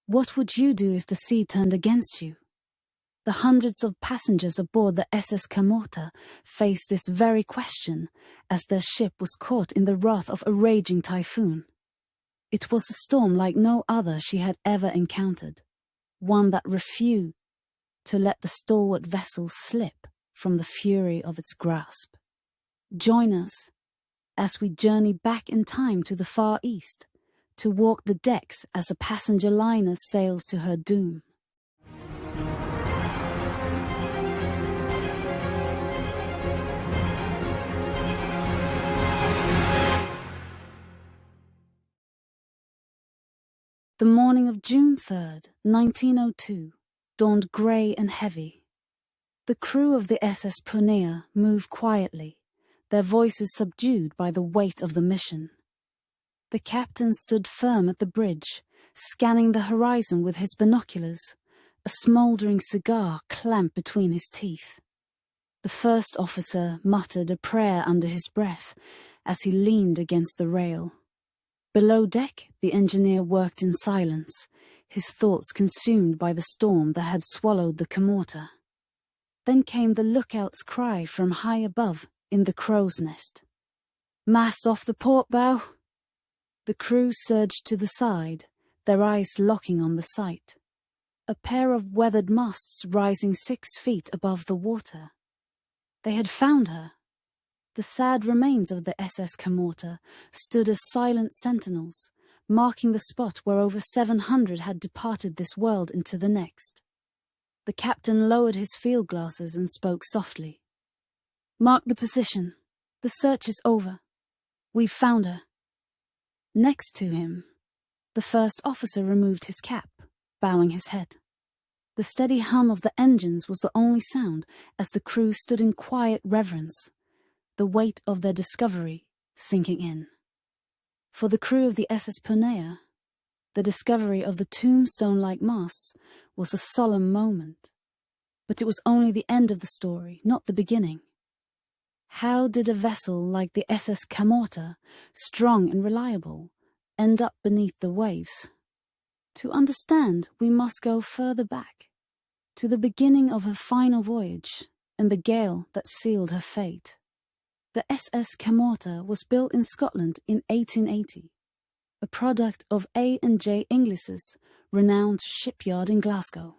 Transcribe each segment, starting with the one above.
What would you do if the sea turned against you? The hundreds of passengers aboard the SS Camorta faced this very question as their ship was caught in the wrath of a raging typhoon. It was a storm like no other she had ever encountered, one that refused to let the stalwart vessel slip from the fury of its grasp. Join us as we journey back in time to the Far East to walk the decks as a passenger liner sails to her doom. The morning of June 3rd, 1902, dawned grey and heavy. The crew of the SS Pune moved quietly, their voices subdued by the weight of the mission. The captain stood firm at the bridge, scanning the horizon with his binoculars, a smouldering cigar clamped between his teeth. The first officer muttered a prayer under his breath as he leaned against the rail. Below deck, the engineer worked in silence, his thoughts consumed by the storm that had swallowed the Camorta. Then came the lookout's cry from high above in the crow's nest. "Masts off the port bow!" The crew surged to the side, their eyes locking on the sight. A pair of weathered masts rising 6 feet above the water. They had found her. The sad remains of the SS Camorta stood as silent sentinels, marking the spot where over 700 had departed this world into the next. The captain lowered his field glasses and spoke softly. "Mark the position. The search is over. We've found her." Next to him, the first officer removed his cap, bowing his head. The steady hum of the engines was the only sound as the crew stood in quiet reverence, the weight of their discovery sinking in. For the crew of the SS Pune, the discovery of the tombstone-like masts was a solemn moment. But it was only the end of the story, not the beginning. How did a vessel like the SS Camorta, strong and reliable, end up beneath the waves? To understand, we must go further back, to the beginning of her final voyage and the gale that sealed her fate. The SS Camorta was built in Scotland in 1880, a product of A&J Inglis's renowned shipyard in Glasgow.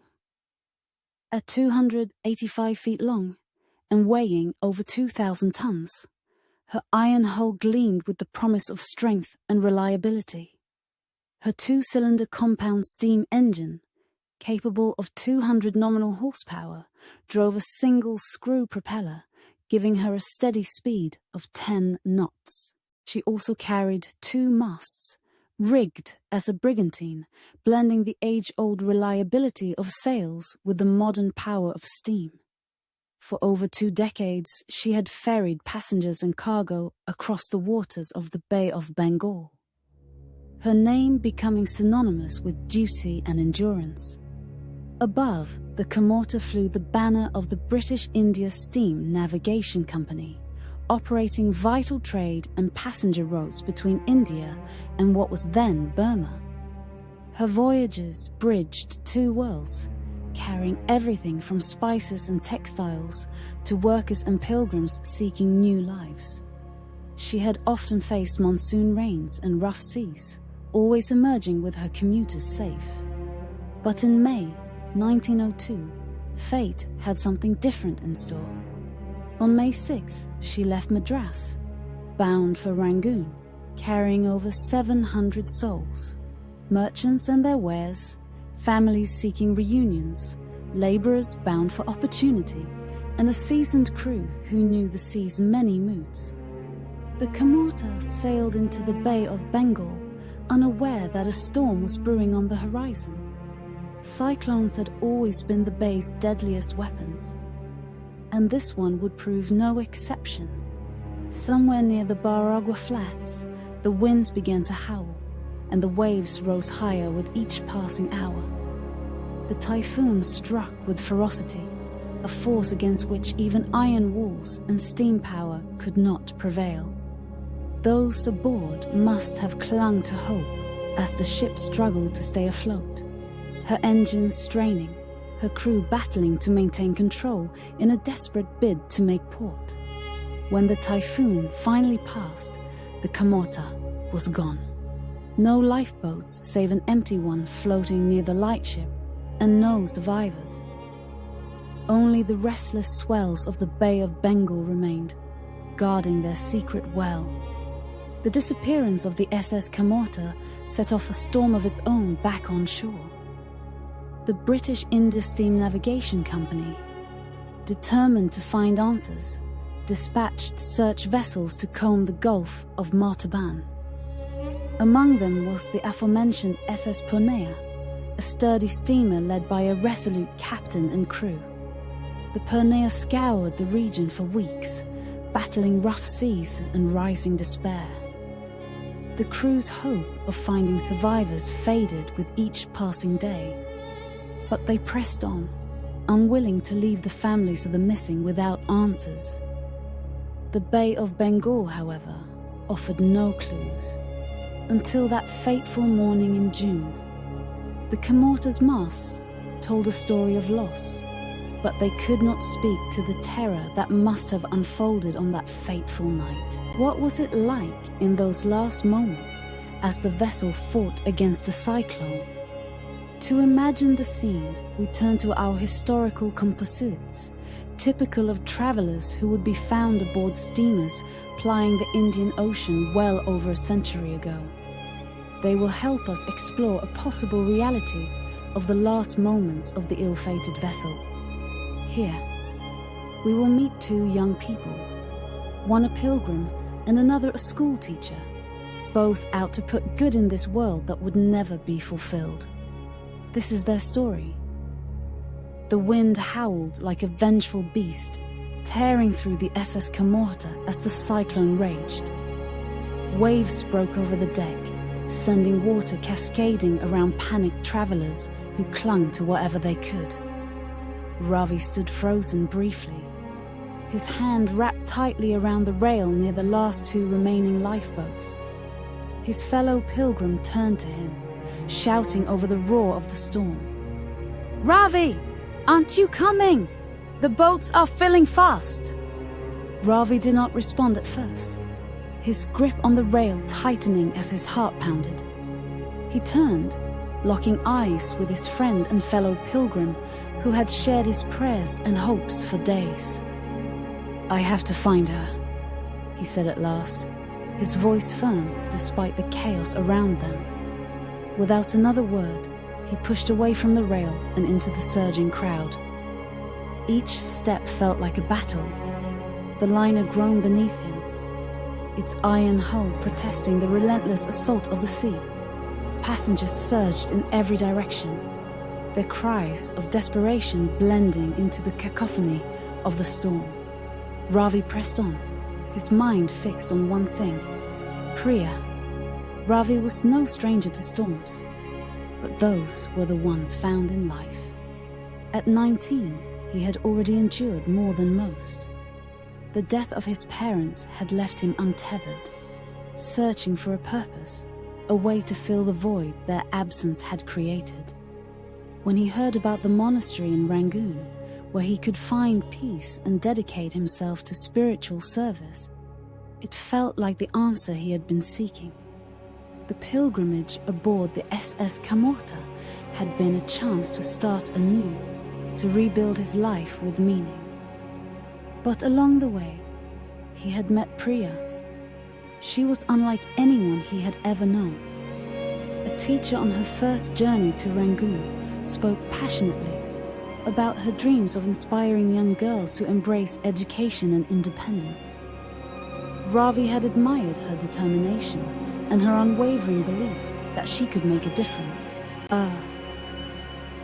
At 285 feet long and weighing over 2,000 tons, her iron hull gleamed with the promise of strength and reliability. Her 2-cylinder compound steam engine, capable of 200 nominal horsepower, drove a single screw propeller, giving her a steady speed of 10 knots. She also carried 2 masts, rigged as a brigantine, blending the age-old reliability of sails with the modern power of steam. For over 2 decades, she had ferried passengers and cargo across the waters of the Bay of Bengal, her name becoming synonymous with duty and endurance. Above, the Camorta flew the banner of the British India Steam Navigation Company, operating vital trade and passenger routes between India and what was then Burma. Her voyages bridged 2 worlds, carrying everything from spices and textiles to workers and pilgrims seeking new lives. She had often faced monsoon rains and rough seas, always emerging with her commuters safe. But in May 1902, fate had something different in store. On May 6th, she left Madras, bound for Rangoon, carrying over 700 souls, merchants and their wares, families seeking reunions, labourers bound for opportunity, and a seasoned crew who knew the sea's many moods. The Camorta sailed into the Bay of Bengal, unaware that a storm was brewing on the horizon. Cyclones had always been the bay's deadliest weapons, and this one would prove no exception. Somewhere near the Baragua Flats, the winds began to howl, and the waves rose higher with each passing hour. The typhoon struck with ferocity, a force against which even iron walls and steam power could not prevail. Those aboard must have clung to hope as the ship struggled to stay afloat. her engines straining, her crew battling to maintain control in a desperate bid to make port. When the typhoon finally passed, the Camorta was gone. No lifeboats save an empty one floating near the lightship, and no survivors. Only the restless swells of the Bay of Bengal remained, guarding their secret well. The disappearance of the SS Camorta set off a storm of its own back on shore. The British Indus Steam Navigation Company, determined to find answers, dispatched search vessels to comb the Gulf of Maritime. Among them was the aforementioned SS Camorta, a sturdy steamer led by a resolute captain and crew. The Camorta scoured the region for weeks, battling rough seas and rising despair. The crew's hope of finding survivors faded with each passing day, but they pressed on, unwilling to leave the families of the missing without answers. The Bay of Bengal, however, offered no clues, until that fateful morning in June. The Camorta's masts told a story of loss, but they could not speak to the terror that must have unfolded on that fateful night. What was it like in those last moments as the vessel fought against the cyclone? To imagine the scene, we turn to our historical composites, typical of travelers who would be found aboard steamers plying the Indian Ocean well over a century ago. They will help us explore a possible reality of the last moments of the ill-fated vessel. Here, we will meet two young people, one a pilgrim and another a school teacher, both out to put good in this world that would never be fulfilled. This is their story. The wind howled like a vengeful beast, tearing through the SS Camorta as the cyclone raged. Waves broke over the deck, sending water cascading around panicked travelers who clung to whatever they could. Ravi stood frozen briefly, his hand wrapped tightly around the rail near the last two remaining lifeboats. His fellow pilgrim turned to him, shouting over the roar of the storm. "Ravi! Aren't you coming? The boats are filling fast!" Ravi did not respond at first, his grip on the rail tightening as his heart pounded. He turned, locking eyes with his friend and fellow pilgrim who had shared his prayers and hopes for days. "I have to find her," he said at last, his voice firm despite the chaos around them. Without another word, he pushed away from the rail and into the surging crowd. Each step felt like a battle. The liner groaned beneath him, its iron hull protesting the relentless assault of the sea. Passengers surged in every direction, their cries of desperation blending into the cacophony of the storm. Ravi pressed on, his mind fixed on one thing: Priya. Ravi was no stranger to storms, but those were the ones found in life. At 19, he had already endured more than most. The death of his parents had left him untethered, searching for a purpose, a way to fill the void their absence had created. When he heard about the monastery in Rangoon, where he could find peace and dedicate himself to spiritual service, it felt like the answer he had been seeking. The pilgrimage aboard the SS Camorta had been a chance to start anew, to rebuild his life with meaning. But along the way, he had met Priya. She was unlike anyone he had ever known. A teacher on her first journey to Rangoon spoke passionately about her dreams of inspiring young girls to embrace education and independence. Ravi had admired her determination and her unwavering belief that she could make a difference.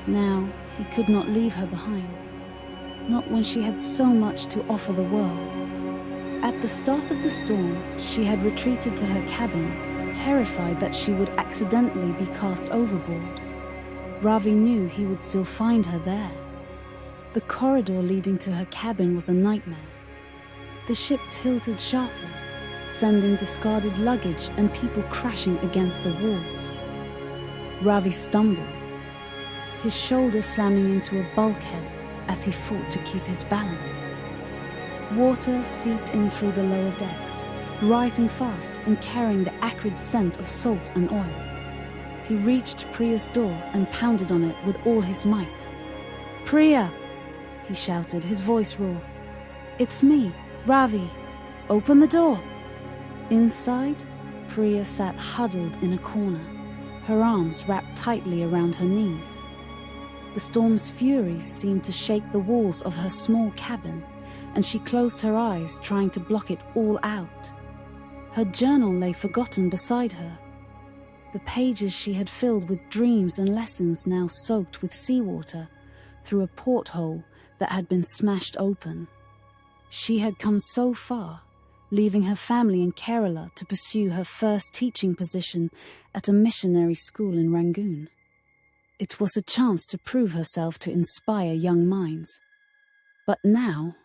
Now he could not leave her behind, not when she had so much to offer the world. At the start of the storm, she had retreated to her cabin, terrified that she would accidentally be cast overboard. Ravi knew he would still find her there. The corridor leading to her cabin was a nightmare. The ship tilted sharply, sending discarded luggage and people crashing against the walls. Ravi stumbled. his shoulder slamming into a bulkhead as he fought to keep his balance. Water seeped in through the lower decks, rising fast and carrying the acrid scent of salt and oil. He reached Priya's door and pounded on it with all his might. "Priya!" he shouted, his voice raw. "It's me, Ravi. Open the door." Inside, Priya sat huddled in a corner, her arms wrapped tightly around her knees. The storm's furies seemed to shake the walls of her small cabin, and she closed her eyes, trying to block it all out. Her journal lay forgotten beside her. The pages she had filled with dreams and lessons now soaked with seawater through a porthole that had been smashed open. She had come so far, leaving her family in Kerala to pursue her first teaching position at a missionary school in Rangoon. It was a chance to prove herself to inspire young minds. But now,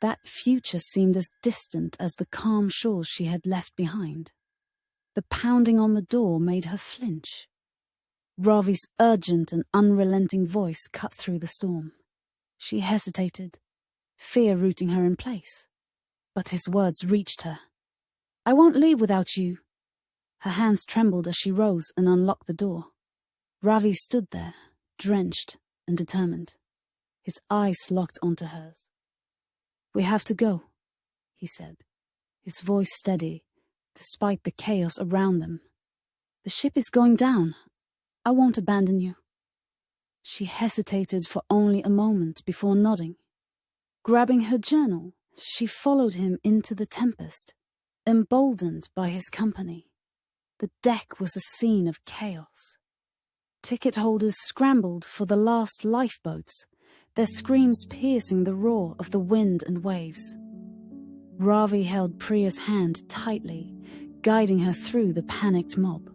that future seemed as distant as the calm shores she had left behind. The pounding on the door made her flinch. Ravi's urgent and unrelenting voice cut through the storm. She hesitated, fear rooting her in place. But his words reached her. "I won't leave without you." Her hands trembled as she rose and unlocked the door. Ravi stood there, drenched and determined, his eyes locked onto hers. "We have to go," he said, his voice steady, despite the chaos around them. "The ship is going down. I won't abandon you." She hesitated for only a moment before nodding. Grabbing her journal, she followed him into the tempest, emboldened by his company. The deck was a scene of chaos. Ticket holders scrambled for the last lifeboats, their screams piercing the roar of the wind and waves. Ravi held Priya's hand tightly, guiding her through the panicked mob.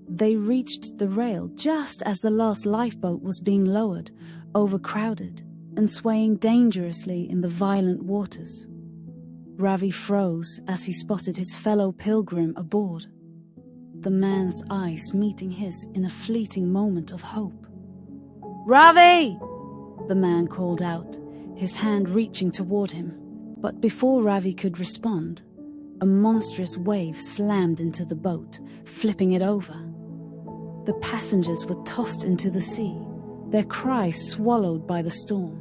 They reached the rail just as the last lifeboat was being lowered, overcrowded and swaying dangerously in the violent waters. Ravi froze as he spotted his fellow pilgrim aboard, the man's eyes meeting his in a fleeting moment of hope. "Ravi!" the man called out, his hand reaching toward him. But before Ravi could respond, a monstrous wave slammed into the boat, flipping it over. The passengers were tossed into the sea, their cries swallowed by the storm.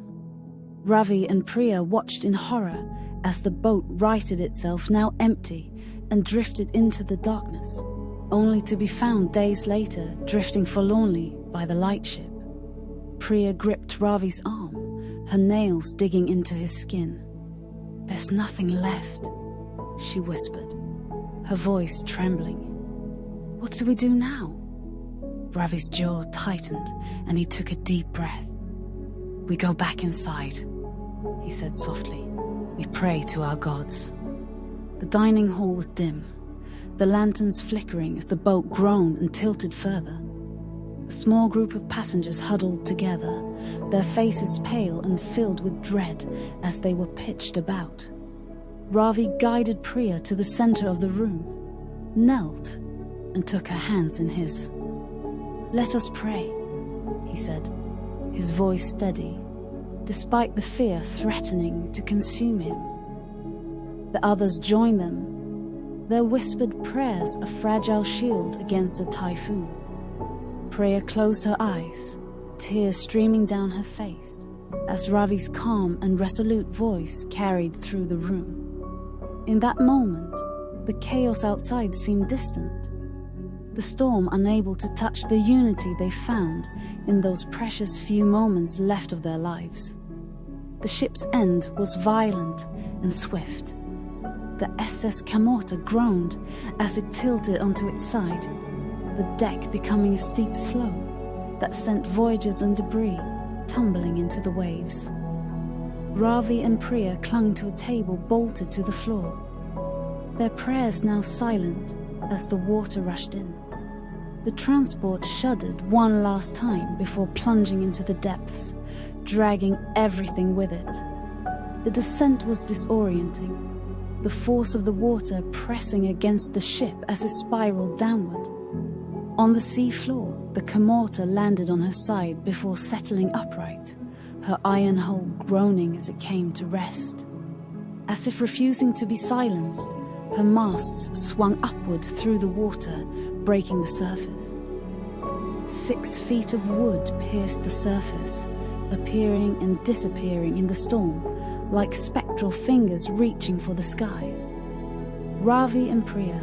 Ravi and Priya watched in horror as the boat righted itself, now empty, and drifted into the darkness, only to be found days later drifting forlornly by the lightship. Priya gripped Ravi's arm, her nails digging into his skin. "There's nothing left," she whispered, her voice trembling. "What do we do now?" Ravi's jaw tightened and he took a deep breath. "We go back inside," he said softly. "We pray to our gods." The dining hall was dim, the lanterns flickering as the boat groaned and tilted further. A small group of passengers huddled together, their faces pale and filled with dread as they were pitched about. Ravi guided Priya to the center of the room, knelt, and took her hands in his. "Let us pray," he said, his voice steady, despite the fear threatening to consume him. The others joined them, their whispered prayers a fragile shield against the typhoon. Priya closed her eyes, tears streaming down her face, as Ravi's calm and resolute voice carried through the room. In that moment, the chaos outside seemed distant, the storm unable to touch the unity they found in those precious few moments left of their lives. The ship's end was violent and swift. The SS Camorta groaned as it tilted onto its side, the deck becoming a steep slope that sent voyagers and debris tumbling into the waves. Ravi and Priya clung to a table bolted to the floor, their prayers now silent as the water rushed in. The transport shuddered one last time before plunging into the depths, dragging everything with it. The descent was disorienting, the force of the water pressing against the ship as it spiraled downward. On the sea floor, The Camorta landed on her side before settling upright, her iron hull groaning as it came to rest. As if refusing to be silenced, her masts swung upward through the water, breaking the surface. 6 feet of wood pierced the surface, appearing and disappearing in the storm, like spectral fingers reaching for the sky. Ravi and Priya,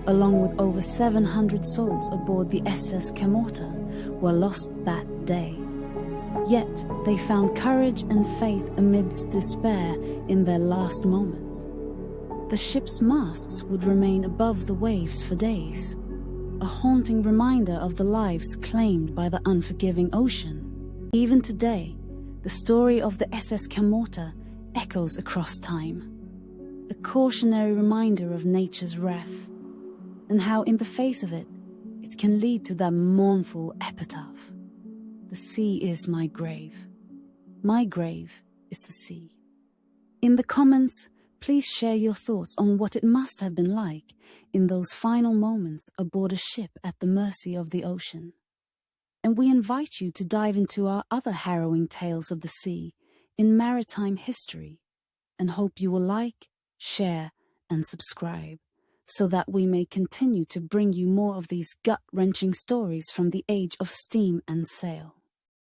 along with over 700 souls aboard the SS Camorta, were lost that day. Yet they found courage and faith amidst despair in their last moments. The ship's masts would remain above the waves for days, a haunting reminder of the lives claimed by the unforgiving ocean. Even today, the story of the SS Camorta echoes across time, a cautionary reminder of nature's wrath, and how in the face of it, it can lead to that mournful epitaph. The sea is my grave. My grave is the sea. In the comments, please share your thoughts on what it must have been like in those final moments aboard a ship at the mercy of the ocean. And we invite you to dive into our other harrowing tales of the sea in maritime history, and hope you will like, share, and subscribe, so that we may continue to bring you more of these gut-wrenching stories from the age of steam and sail.